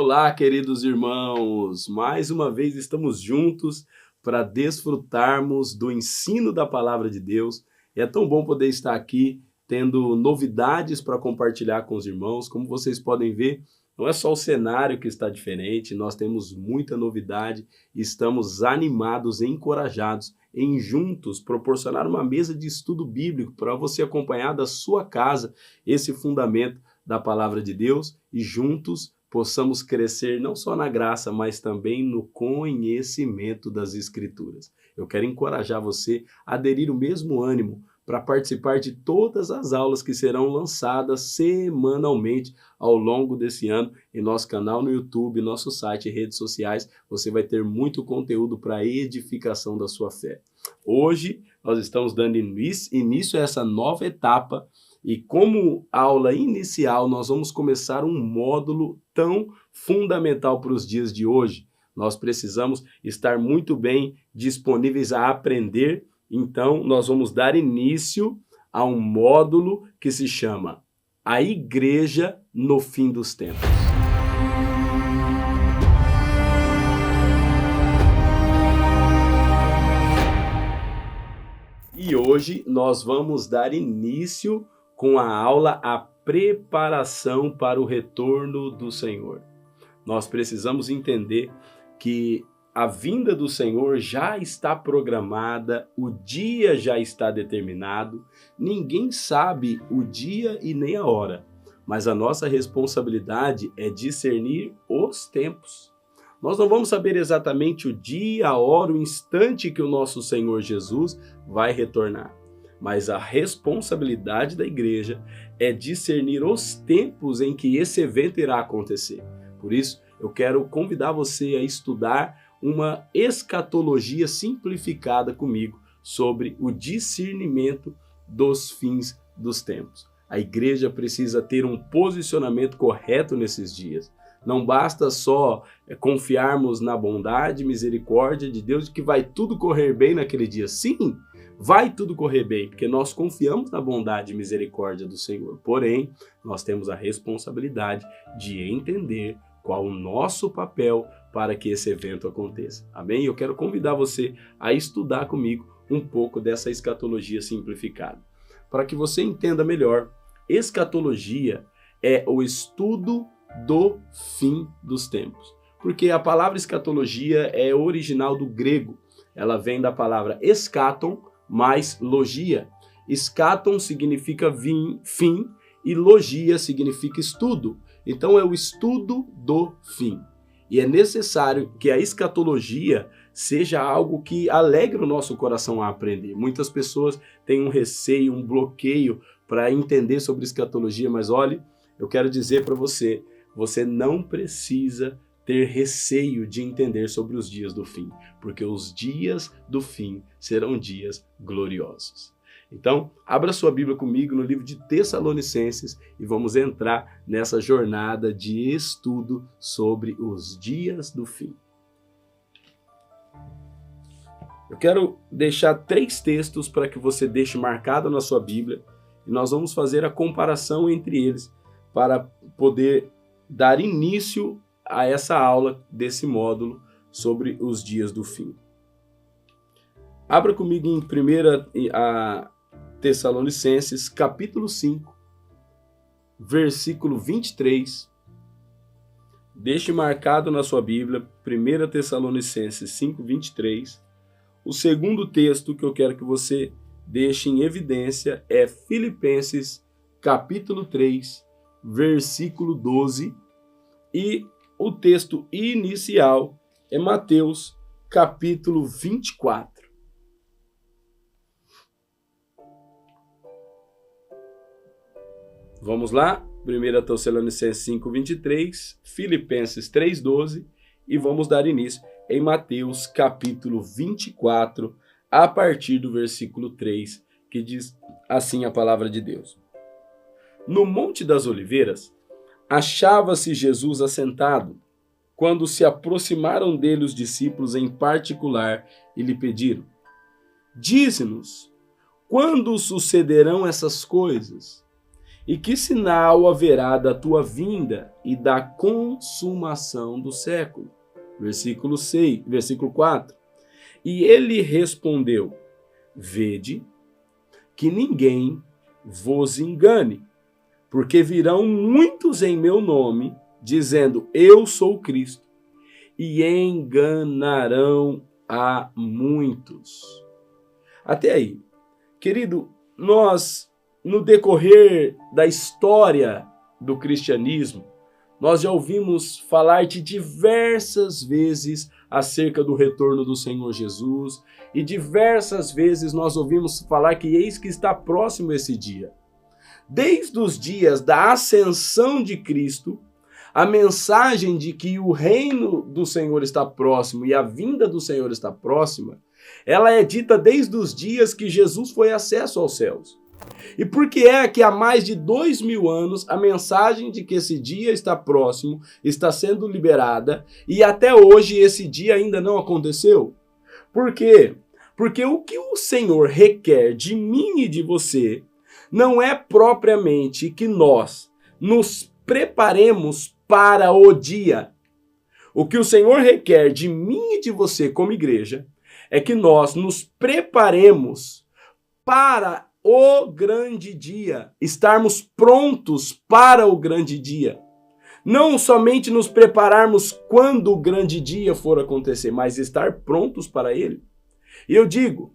Olá, queridos irmãos! Mais uma vez estamos juntos para desfrutarmos do ensino da Palavra de Deus. E é tão bom poder estar aqui tendo novidades para compartilhar com os irmãos. Como vocês podem ver, não é só o cenário que está diferente, nós temos muita novidade e estamos animados e encorajados em juntos proporcionar uma mesa de estudo bíblico para você acompanhar da sua casa esse fundamento da Palavra de Deus e juntos possamos crescer não só na graça, mas também no conhecimento das Escrituras. Eu quero encorajar você a aderir o mesmo ânimo para participar de todas as aulas que serão lançadas semanalmente ao longo desse ano em nosso canal no YouTube, nosso site e redes sociais. Você vai ter muito conteúdo para a edificação da sua fé. Hoje nós estamos dando início a essa nova etapa e como aula inicial nós vamos começar um módulo tão fundamental para os dias de hoje. Nós precisamos estar muito bem disponíveis a aprender. Então, nós vamos dar início a um módulo que se chama A Igreja no Fim dos Tempos. E hoje nós vamos dar início com a aula A Preparação para o Retorno do Senhor. Nós precisamos entender que a vinda do Senhor já está programada, o dia já está determinado, ninguém sabe o dia e nem a hora, mas a nossa responsabilidade é discernir os tempos. Nós não vamos saber exatamente o dia, a hora, o instante que o nosso Senhor Jesus vai retornar, mas a responsabilidade da igreja é discernir os tempos em que esse evento irá acontecer. Por isso, eu quero convidar você a estudar uma escatologia simplificada comigo sobre o discernimento dos fins dos tempos. A igreja precisa ter um posicionamento correto nesses dias. Não basta só confiarmos na bondade e misericórdia de Deus, que vai tudo correr bem naquele dia. Sim, vai tudo correr bem, porque nós confiamos na bondade e misericórdia do Senhor. Porém, nós temos a responsabilidade de entender qual o nosso papel para que esse evento aconteça. Amém? Eu quero convidar você a estudar comigo um pouco dessa escatologia simplificada. Para que você entenda melhor, escatologia é o estudo do fim dos tempos. Porque a palavra escatologia é original do grego. Ela vem da palavra eschaton mais logia. Eschaton significa fim e logia significa estudo. Então é o estudo do fim. E é necessário que a escatologia seja algo que alegre o nosso coração a aprender. Muitas pessoas têm um receio, um bloqueio para entender sobre escatologia, mas olhe, eu quero dizer para você, você não precisa ter receio de entender sobre os dias do fim, porque os dias do fim serão dias gloriosos. Então, abra sua Bíblia comigo no livro de Tessalonicenses e vamos entrar nessa jornada de estudo sobre os dias do fim. Eu quero deixar 3 textos para que você deixe marcado na sua Bíblia e nós vamos fazer a comparação entre eles para poder dar início a essa aula desse módulo sobre os dias do fim. Abra comigo em 1 Tessalonicenses, capítulo 5, versículo 23. Deixe marcado na sua Bíblia, 1 Tessalonicenses 5, 23. O segundo texto que eu quero que você deixe em evidência é Filipenses, capítulo 3, versículo 12. E o texto inicial é Mateus, capítulo 24. Vamos lá, 1 Tessalonicenses 5, 23, Filipenses 3, 12 e vamos dar início em Mateus capítulo 24, a partir do versículo 3, que diz assim a palavra de Deus. No Monte das Oliveiras, achava-se Jesus assentado, quando se aproximaram dele os discípulos em particular e lhe pediram: Dize-nos, quando sucederão essas coisas? E que sinal haverá da tua vinda e da consumação do século? Versículo 4. E ele respondeu: vede que ninguém vos engane, porque virão muitos em meu nome, dizendo, eu sou Cristo, e enganarão a muitos. Até aí. Querido, nós, no decorrer da história do cristianismo, nós já ouvimos falar de diversas vezes acerca do retorno do Senhor Jesus, e diversas vezes nós ouvimos falar que eis que está próximo esse dia. Desde os dias da ascensão de Cristo, a mensagem de que o reino do Senhor está próximo e a vinda do Senhor está próxima, ela é dita desde os dias que Jesus foi acesso aos céus. E por que é que há mais de 2000 anos a mensagem de que esse dia está próximo está sendo liberada e até hoje esse dia ainda não aconteceu? Por quê? Porque o que o Senhor requer de mim e de você não é propriamente que nós nos preparemos para o dia. O que o Senhor requer de mim e de você como igreja é que nós nos preparemos para o grande dia, estarmos prontos para o grande dia. Não somente nos prepararmos quando o grande dia for acontecer, mas estar prontos para ele. E eu digo,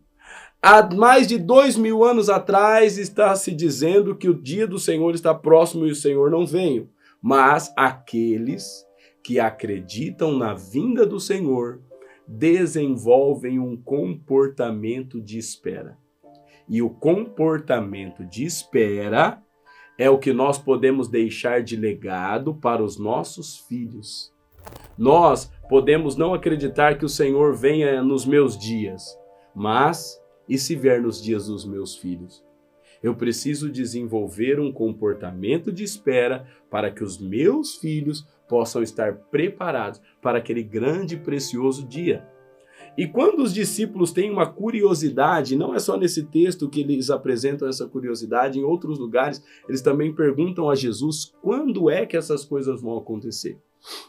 há mais de 2000 anos atrás está se dizendo que o dia do Senhor está próximo e o Senhor não veio. Mas aqueles que acreditam na vinda do Senhor desenvolvem um comportamento de espera. E o comportamento de espera é o que nós podemos deixar de legado para os nossos filhos. Nós podemos não acreditar que o Senhor venha nos meus dias, mas e se vier nos dias dos meus filhos? Eu preciso desenvolver um comportamento de espera para que os meus filhos possam estar preparados para aquele grande e precioso dia. E quando os discípulos têm uma curiosidade, não é só nesse texto que eles apresentam essa curiosidade, em outros lugares eles também perguntam a Jesus quando é que essas coisas vão acontecer.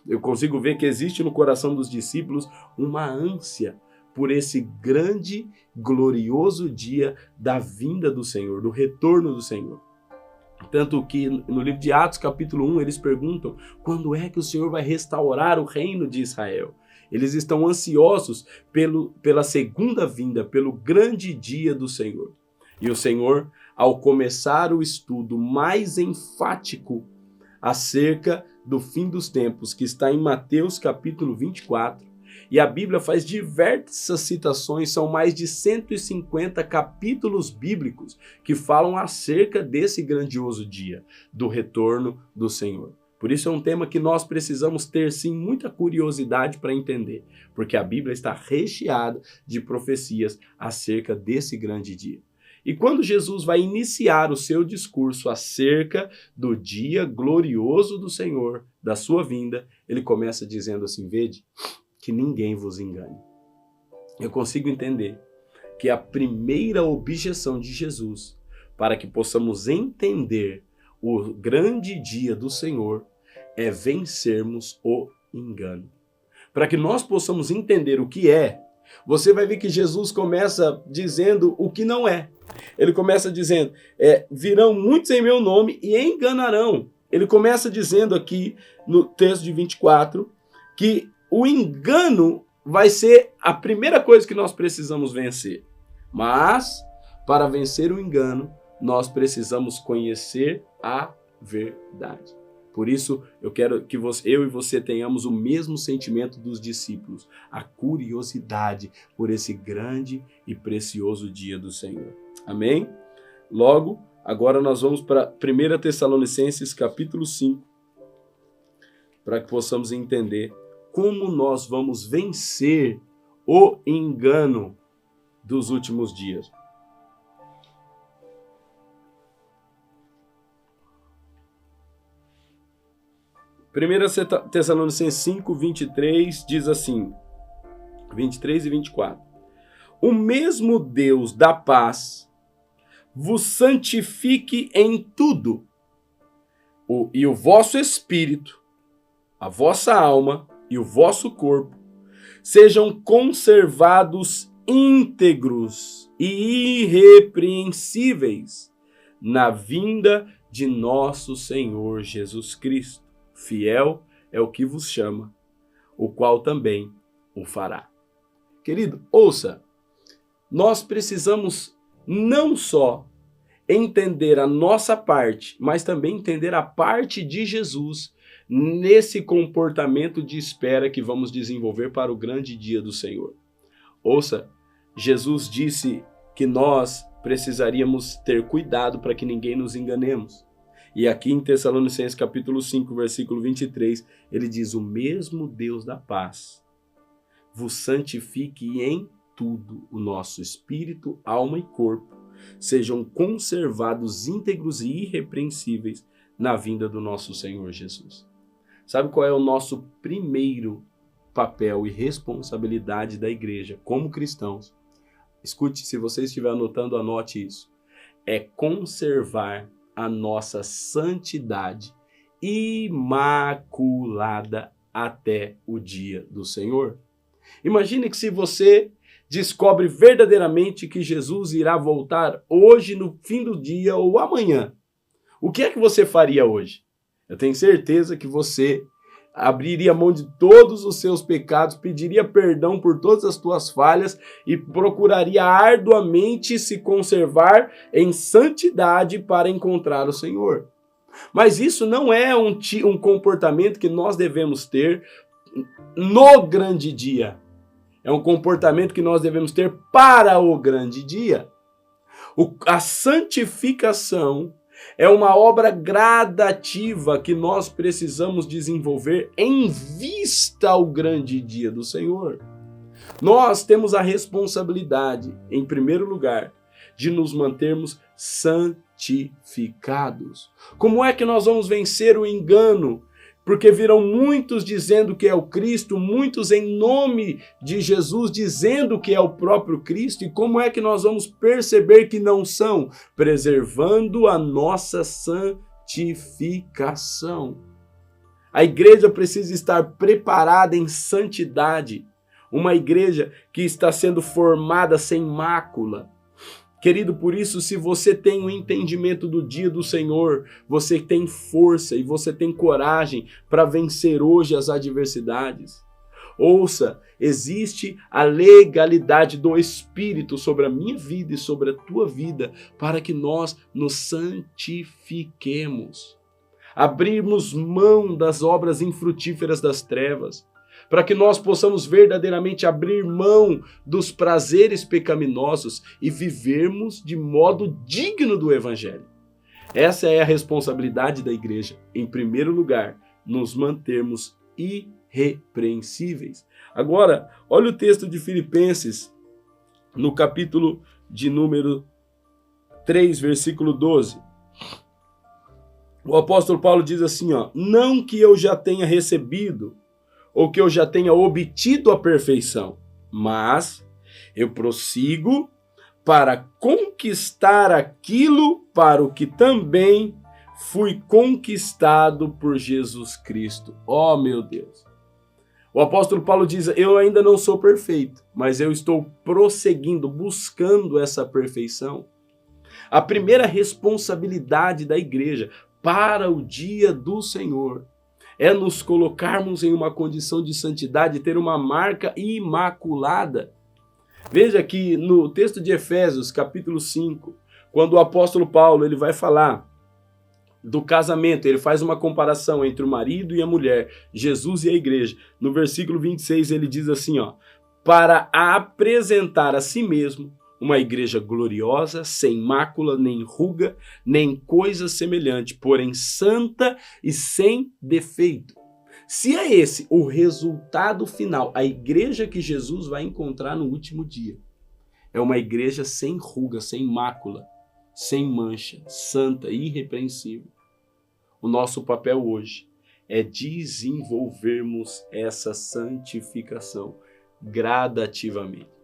Eu consigo ver que existe no coração dos discípulos uma ânsia por esse grande, glorioso dia da vinda do Senhor, do retorno do Senhor. Tanto que no livro de Atos, capítulo 1, eles perguntam quando é que o Senhor vai restaurar o reino de Israel. Eles estão ansiosos pela segunda vinda, pelo grande dia do Senhor. E o Senhor, ao começar o estudo mais enfático acerca do fim dos tempos, que está em Mateus capítulo 24, e a Bíblia faz diversas citações, são mais de 150 capítulos bíblicos que falam acerca desse grandioso dia, do retorno do Senhor. Por isso é um tema que nós precisamos ter, sim, muita curiosidade para entender, porque a Bíblia está recheada de profecias acerca desse grande dia. E quando Jesus vai iniciar o seu discurso acerca do dia glorioso do Senhor, da sua vinda, ele começa dizendo assim, vede, que ninguém vos engane. Eu consigo entender que a primeira objeção de Jesus para que possamos entender o grande dia do Senhor é vencermos o engano. Para que nós possamos entender o que é, você vai ver que Jesus começa dizendo o que não é. Ele começa dizendo, virão muitos em meu nome e enganarão. Ele começa dizendo aqui no texto de 24 que o engano vai ser a primeira coisa que nós precisamos vencer. Mas, para vencer o engano, nós precisamos conhecer a verdade. Por isso, eu quero que eu e você tenhamos o mesmo sentimento dos discípulos, a curiosidade por esse grande e precioso dia do Senhor. Amém? Logo, agora nós vamos para 1 Tessalonicenses capítulo 5, para que possamos entender como nós vamos vencer o engano dos últimos dias. 1 Tessalonicenses 5, 23 diz assim, 23 e 24. O mesmo Deus da paz vos santifique em tudo, e o vosso espírito, a vossa alma e o vosso corpo sejam conservados íntegros e irrepreensíveis na vinda de nosso Senhor Jesus Cristo. Fiel é o que vos chama, o qual também o fará. Querido, ouça, nós precisamos não só entender a nossa parte, mas também entender a parte de Jesus nesse comportamento de espera que vamos desenvolver para o grande dia do Senhor. Ouça, Jesus disse que nós precisaríamos ter cuidado para que ninguém nos enganemos. E aqui em Tessalonicenses capítulo 5, versículo 23, ele diz: o mesmo Deus da paz vos santifique em tudo, o nosso espírito, alma e corpo sejam conservados íntegros e irrepreensíveis na vinda do nosso Senhor Jesus. Sabe qual é o nosso primeiro papel e responsabilidade da igreja como cristãos? Escute, se você estiver anotando, anote isso. É conservar a nossa santidade imaculada até o dia do Senhor. Imagine que se você descobre verdadeiramente que Jesus irá voltar hoje, no fim do dia ou amanhã, o que é que você faria hoje? Eu tenho certeza que você abriria mão de todos os seus pecados, pediria perdão por todas as tuas falhas e procuraria arduamente se conservar em santidade para encontrar o Senhor. Mas isso não é um comportamento que nós devemos ter no grande dia. É um comportamento que nós devemos ter para o grande dia. A santificação é uma obra gradativa que nós precisamos desenvolver em vista ao grande dia do Senhor. Nós temos a responsabilidade, em primeiro lugar, de nos mantermos santificados. Como é que nós vamos vencer o engano? Porque virão muitos dizendo que é o Cristo, muitos em nome de Jesus dizendo que é o próprio Cristo. E como é que nós vamos perceber que não são? Preservando a nossa santificação. A igreja precisa estar preparada em santidade. Uma igreja que está sendo formada sem mácula. Querido, por isso, se você tem o entendimento do dia do Senhor, você tem força e você tem coragem para vencer hoje as adversidades. Ouça, existe a legalidade do Espírito sobre a minha vida e sobre a tua vida para que nós nos santifiquemos. Abrirmos mão das obras infrutíferas das trevas, para que nós possamos verdadeiramente abrir mão dos prazeres pecaminosos e vivermos de modo digno do Evangelho. Essa é a responsabilidade da igreja. Em primeiro lugar, nos mantermos irrepreensíveis. Agora, olha o texto de Filipenses, no capítulo de número 3, versículo 12. O apóstolo Paulo diz assim, não que eu já tenha recebido ou que eu já tenha obtido a perfeição, mas eu prossigo para conquistar aquilo para o que também fui conquistado por Jesus Cristo. Oh, meu Deus! O apóstolo Paulo diz, eu ainda não sou perfeito, mas eu estou prosseguindo, buscando essa perfeição. A primeira responsabilidade da igreja para o dia do Senhor é nos colocarmos em uma condição de santidade, ter uma marca imaculada. Veja que no texto de Efésios, capítulo 5, quando o apóstolo Paulo ele vai falar do casamento, ele faz uma comparação entre o marido e a mulher, Jesus e a igreja. No versículo 26 ele diz assim, para apresentar a si mesmo uma igreja gloriosa, sem mácula, nem ruga, nem coisa semelhante, porém santa e sem defeito. Se é esse o resultado final, a igreja que Jesus vai encontrar no último dia, é uma igreja sem ruga, sem mácula, sem mancha, santa e irrepreensível. O nosso papel hoje é desenvolvermos essa santificação gradativamente.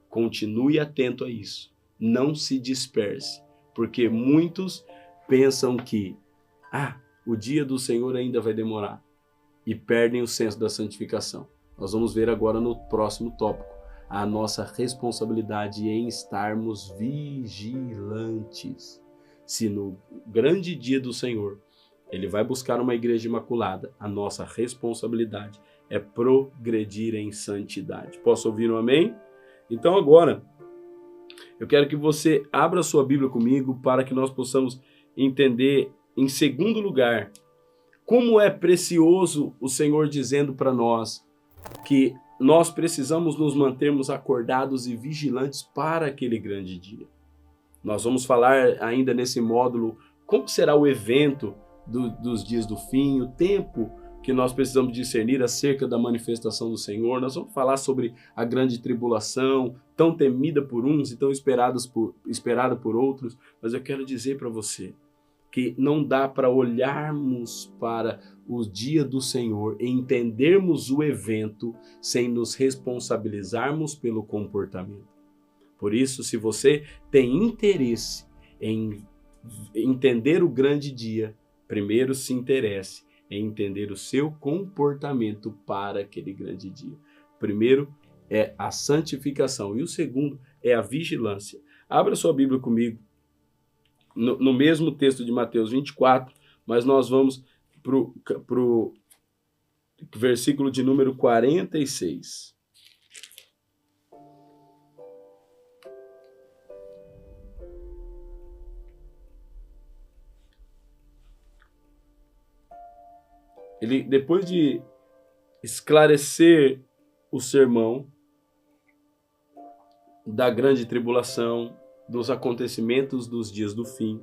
Continue atento a isso. Não se disperse, porque muitos pensam que, o dia do Senhor ainda vai demorar e perdem o senso da santificação. Nós vamos ver agora no próximo tópico a nossa responsabilidade em estarmos vigilantes. Se no grande dia do Senhor Ele vai buscar uma igreja imaculada, a nossa responsabilidade é progredir em santidade. Posso ouvir um amém? Então agora, eu quero que você abra sua Bíblia comigo para que nós possamos entender, em segundo lugar, como é precioso o Senhor dizendo para nós que nós precisamos nos mantermos acordados e vigilantes para aquele grande dia. Nós vamos falar ainda nesse módulo como será o evento dos dias do fim, o tempo que nós precisamos discernir acerca da manifestação do Senhor. Nós vamos falar sobre a grande tribulação, tão temida por uns e tão esperada por outros. Mas eu quero dizer para você que não dá para olharmos para o dia do Senhor e entendermos o evento sem nos responsabilizarmos pelo comportamento. Por isso, se você tem interesse em entender o grande dia, primeiro se interesse em entender o seu comportamento para aquele grande dia. O primeiro é a santificação e o segundo é a vigilância. Abra sua Bíblia comigo no mesmo texto de Mateus 24, mas nós vamos para o versículo de número 46. Ele, depois de esclarecer o sermão da grande tribulação, dos acontecimentos dos dias do fim,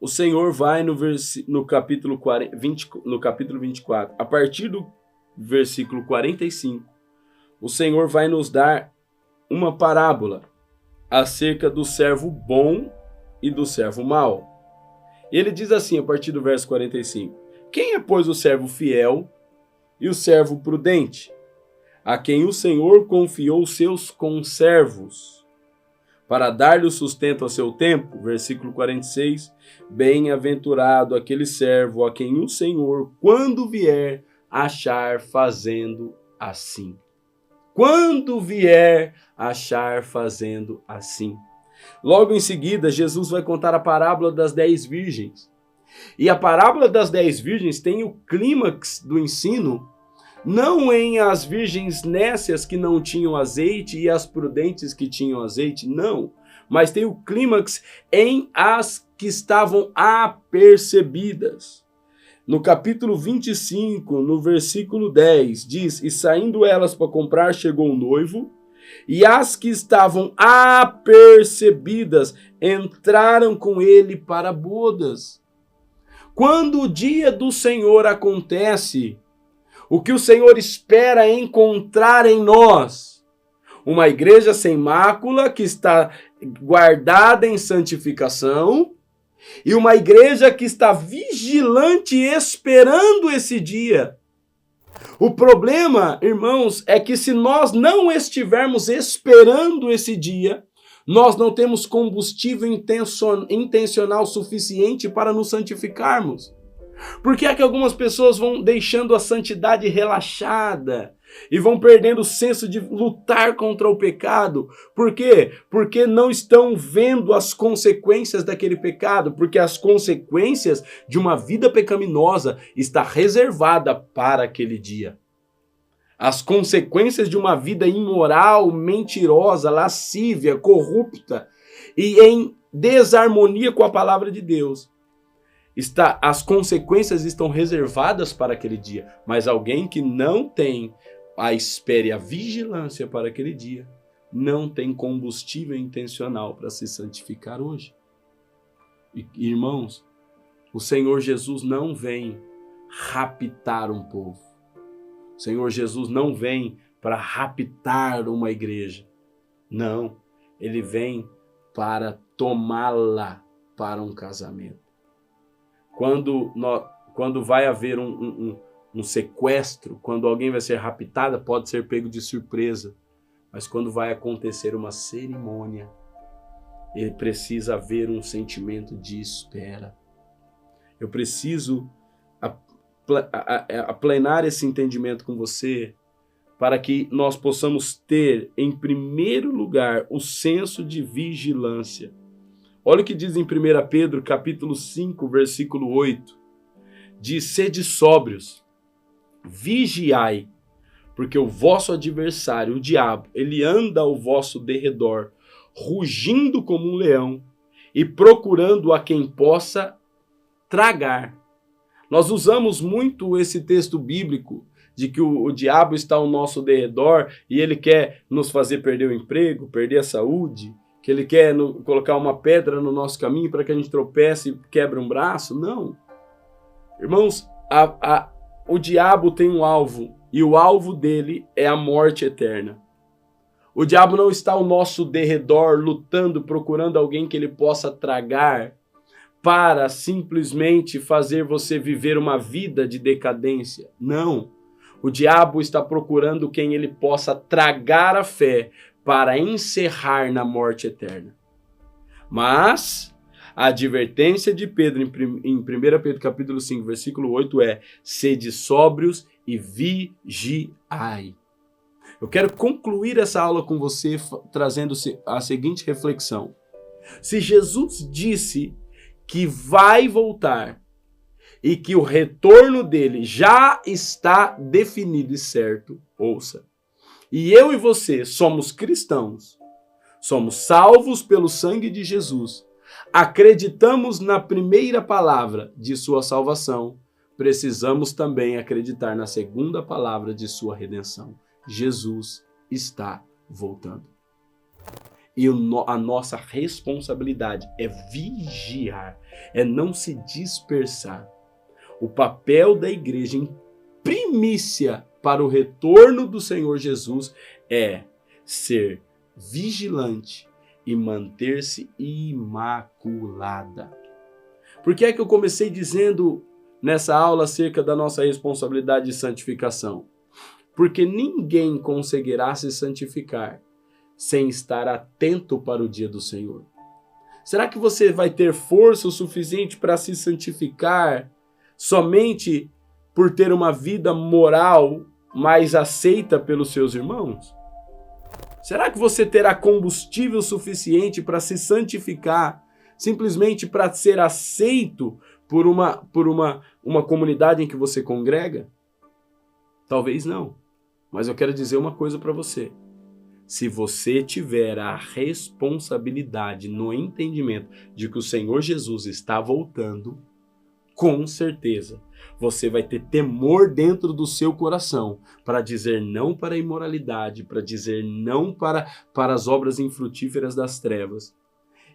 o Senhor vai no capítulo 24, a partir do versículo 45, o Senhor vai nos dar uma parábola acerca do servo bom e do servo mau. E ele diz assim, a partir do verso 45, quem é, pois, o servo fiel e o servo prudente, a quem o Senhor confiou seus conservos, para dar-lhe o sustento a seu tempo? Versículo 46, bem-aventurado aquele servo a quem o Senhor, quando vier, achar fazendo assim. Quando vier, achar fazendo assim. Logo em seguida, Jesus vai contar a parábola das 10 virgens. E a parábola das 10 virgens tem o clímax do ensino, não em as virgens nécias que não tinham azeite e as prudentes que tinham azeite, não. Mas tem o clímax em as que estavam apercebidas. No capítulo 25, no versículo 10, diz, e saindo elas para comprar, chegou o noivo, e as que estavam apercebidas entraram com ele para bodas. Quando o dia do Senhor acontece, o que o Senhor espera encontrar em nós? Uma igreja sem mácula, que está guardada em santificação, e uma igreja que está vigilante esperando esse dia. O problema, irmãos, é que se nós não estivermos esperando esse dia, nós não temos combustível intencional suficiente para nos santificarmos. Por que é que algumas pessoas vão deixando a santidade relaxada e vão perdendo o senso de lutar contra o pecado? Por quê? Porque não estão vendo as consequências daquele pecado, porque as consequências de uma vida pecaminosa está reservada para aquele dia. As consequências de uma vida imoral, mentirosa, lascívia, corrupta e em desarmonia com a palavra de Deus, as consequências estão reservadas para aquele dia. Mas alguém que não tem a espera e a vigilância para aquele dia, não tem combustível intencional para se santificar hoje. Irmãos, o Senhor Jesus não vem raptar um povo. O Senhor Jesus não vem para raptar uma igreja. Não, ele vem para tomá-la para um casamento. Quando vai haver um sequestro, quando alguém vai ser raptada, pode ser pego de surpresa. Mas quando vai acontecer uma cerimônia, ele precisa haver um sentimento de espera. eu preciso aplanar esse entendimento com você para que nós possamos ter, em primeiro lugar, o senso de vigilância. Olha o que diz em 1 Pedro, capítulo 5, versículo 8. Diz: sede sóbrios, vigiai, porque o vosso adversário, o diabo, ele anda ao vosso derredor, rugindo como um leão e procurando a quem possa tragar. Nós usamos muito esse texto bíblico de que o diabo está ao nosso derredor e ele quer nos fazer perder o emprego, perder a saúde, que ele quer colocar uma pedra no nosso caminho para que a gente tropece e quebre um braço. Não. Irmãos, o diabo tem um alvo e o alvo dele é a morte eterna. O diabo não está ao nosso derredor lutando, procurando alguém que ele possa tragar para simplesmente fazer você viver uma vida de decadência. Não. O diabo está procurando quem ele possa tragar a fé para encerrar na morte eterna. Mas a advertência de Pedro em 1 Pedro capítulo 5, versículo 8 é: sede sóbrios e vigiai. Eu quero concluir essa aula com você trazendo a seguinte reflexão. Se Jesus disse que vai voltar e que o retorno dele já está definido e certo, ouça. E eu e você somos cristãos, somos salvos pelo sangue de Jesus, acreditamos na primeira palavra de sua salvação, precisamos também acreditar na segunda palavra de sua redenção. Jesus está voltando. E a nossa responsabilidade é vigiar, é não se dispersar. O papel da igreja em primícia para o retorno do Senhor Jesus é ser vigilante e manter-se imaculada. Por que é que eu comecei dizendo nessa aula acerca da nossa responsabilidade de santificação? Porque ninguém conseguirá se santificar sem estar atento para o dia do Senhor. Será que você vai ter força o suficiente para se santificar somente por ter uma vida moral mais aceita pelos seus irmãos? Será que você terá combustível suficiente para se santificar simplesmente para ser aceito por uma comunidade em que você congrega? Talvez não. Mas eu quero dizer uma coisa para você. Se você tiver a responsabilidade no entendimento de que o Senhor Jesus está voltando, com certeza você vai ter temor dentro do seu coração para dizer não para a imoralidade, para dizer não para as obras infrutíferas das trevas.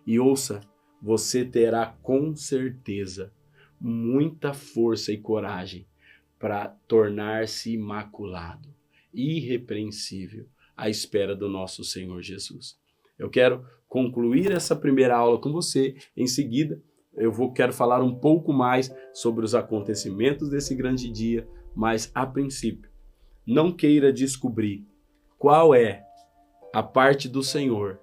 E ouça, você terá com certeza muita força e coragem para tornar-se imaculado, irrepreensível, à espera do nosso Senhor Jesus. Eu quero concluir essa primeira aula com você. Em seguida, quero falar um pouco mais sobre os acontecimentos desse grande dia, mas a princípio, não queira descobrir qual é a parte do Senhor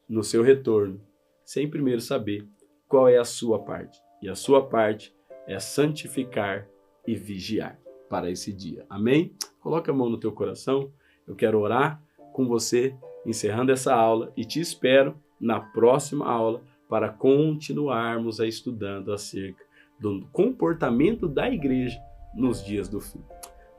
no seu retorno, sem primeiro saber qual é a sua parte. E a sua parte é santificar e vigiar para esse dia. Amém? Coloca a mão no teu coração. Eu quero orar com você, encerrando essa aula, e te espero na próxima aula para continuarmos estudando acerca do comportamento da igreja nos dias do fim.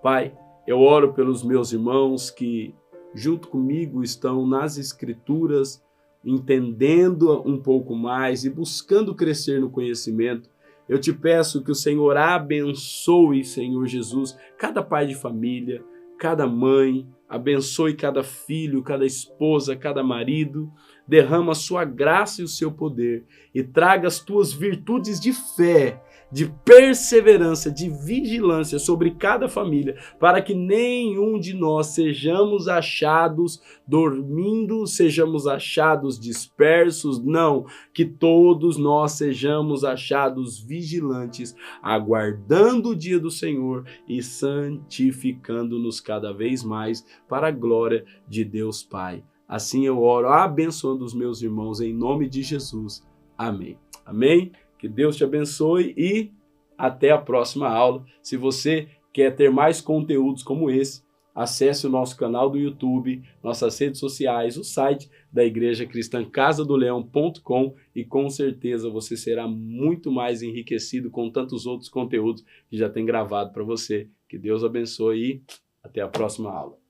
Pai, eu oro pelos meus irmãos que, junto comigo, estão nas Escrituras, entendendo um pouco mais e buscando crescer no conhecimento. Eu te peço que o Senhor abençoe, Senhor Jesus, cada pai de família, cada mãe, abençoe cada filho, cada esposa, cada marido, derrama a sua graça e o seu poder e traga as tuas virtudes de fé, de perseverança, de vigilância sobre cada família, para que nenhum de nós sejamos achados dormindo, sejamos achados dispersos, não, que todos nós sejamos achados vigilantes, aguardando o dia do Senhor e santificando-nos cada vez mais para a glória de Deus Pai. Assim eu oro, abençoando os meus irmãos em nome de Jesus. Amém. Amém. Que Deus te abençoe e até a próxima aula. Se você quer ter mais conteúdos como esse, acesse o nosso canal do YouTube, nossas redes sociais, o site da Igreja Cristã casadoleão.com e com certeza você será muito mais enriquecido com tantos outros conteúdos que já tem gravado para você. Que Deus abençoe e até a próxima aula.